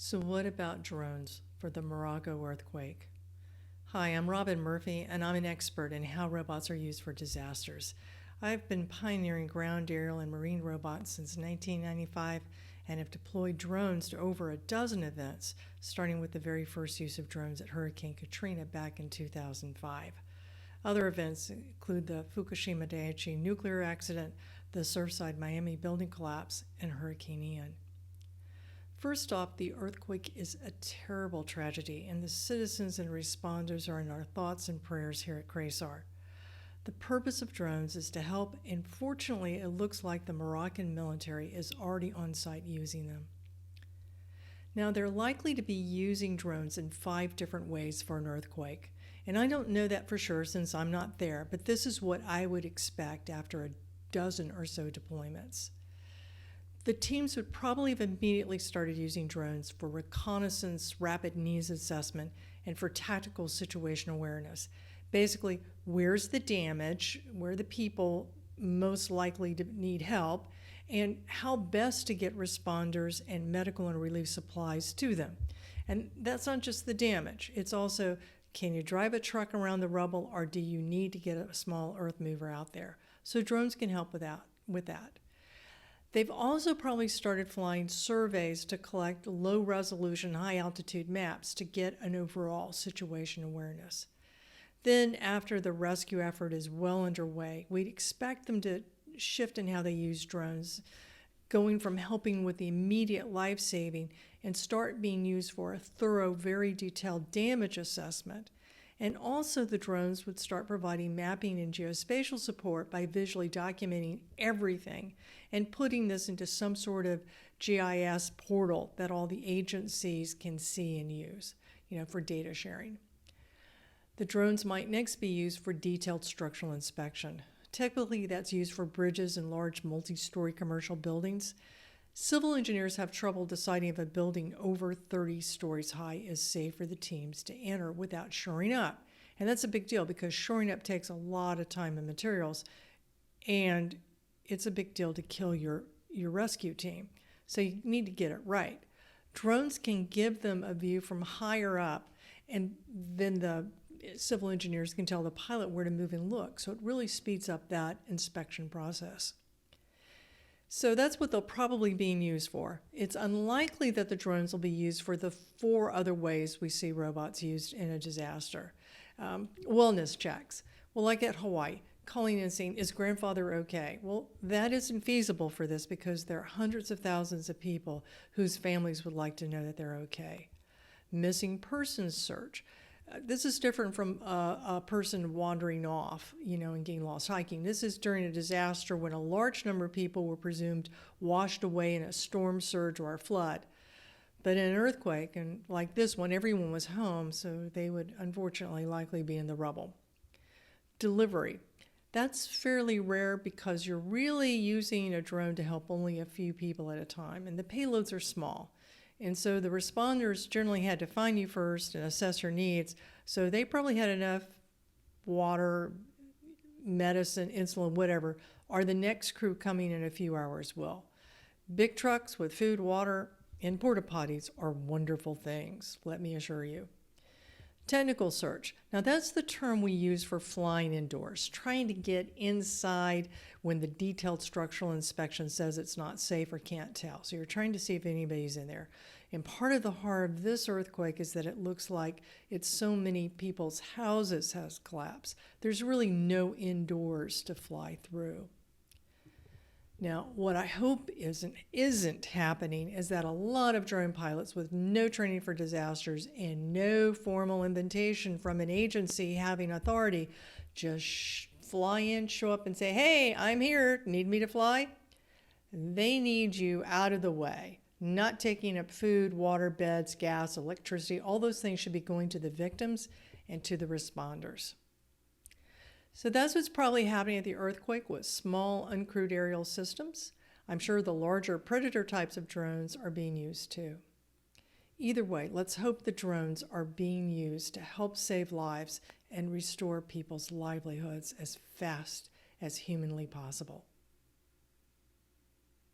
So what about drones for the Morocco earthquake? Hi, I'm Robin Murphy, and I'm an expert in how robots are used for disasters. I've been pioneering ground, aerial, and marine robots since 1995 and have deployed drones to over a dozen events, starting with the very first use of drones at Hurricane Katrina back in 2005. Other events include the Fukushima Daiichi nuclear accident, the Surfside Miami building collapse, and Hurricane Ian. First off, the earthquake is a terrible tragedy, and the citizens and responders are in our thoughts and prayers here at CRASAR. The purpose of drones is to help, and fortunately, it looks like the Moroccan military is already on site using them. Now, they're likely to be using drones in 5 different ways for an earthquake, and I don't know that for sure since I'm not there, but this is what I would expect after a dozen or so deployments. The teams would probably have immediately started using drones for reconnaissance, rapid needs assessment, and for tactical situation awareness. Basically, where's the damage, where are the people most likely to need help, and how best to get responders and medical and relief supplies to them. And that's not just the damage, it's also, can you drive a truck around the rubble, or do you need to get a small earth mover out there? So drones can help with that. They've also probably started flying surveys to collect low-resolution, high-altitude maps to get an overall situation awareness. Then, after the rescue effort is well underway, we'd expect them to shift in how they use drones, going from helping with the immediate life-saving and start being used for a thorough, very detailed damage assessment. And also the drones would start providing mapping and geospatial support by visually documenting everything and putting this into some sort of GIS portal that all the agencies can see and use, for data sharing. The drones might next be used for detailed structural inspection. Typically, that's used for bridges and large multi-story commercial buildings. Civil engineers have trouble deciding if a building over 30 stories high is safe for the teams to enter without shoring up. And that's a big deal because shoring up takes a lot of time and materials, and it's a big deal to kill your rescue team. So you need to get it right. Drones can give them a view from higher up, and then the civil engineers can tell the pilot where to move and look. So it really speeds up that inspection process. So that's what they'll probably be used for. It's unlikely that the drones will be used for the 4 other ways we see robots used in a disaster. Wellness checks. Well, like at Hawaii, calling and saying, is grandfather okay? Well, that isn't feasible for this because there are hundreds of thousands of people whose families would like to know that they're okay. Missing persons search. This is different from a person wandering off, and getting lost hiking. This is during a disaster when a large number of people were presumed washed away in a storm surge or a flood. But in an earthquake, and like this one, everyone was home, so they would unfortunately likely be in the rubble. Delivery. That's fairly rare because you're really using a drone to help only a few people at a time, and the payloads are small. And so the responders generally had to find you first and assess your needs. So they probably had enough water, medicine, insulin, whatever, or the next crew coming in a few hours will. Big trucks with food, water, and porta potties are wonderful things, let me assure you. Technical search. Now that's the term we use for flying indoors, trying to get inside when the detailed structural inspection says it's not safe or can't tell. So you're trying to see if anybody's in there. And part of the horror of this earthquake is that it looks like it's so many people's houses has collapsed. There's really no indoors to fly through. Now, what I hope isn't happening is that a lot of drone pilots with no training for disasters and no formal invitation from an agency having authority just fly in, show up and say, hey, I'm here, need me to fly? They need you out of the way, not taking up food, water, beds, gas, electricity. All those things should be going to the victims and to the responders. So that's what's probably happening at the earthquake with small, uncrewed aerial systems. I'm sure the larger predator types of drones are being used too. Either way, let's hope the drones are being used to help save lives and restore people's livelihoods as fast as humanly possible.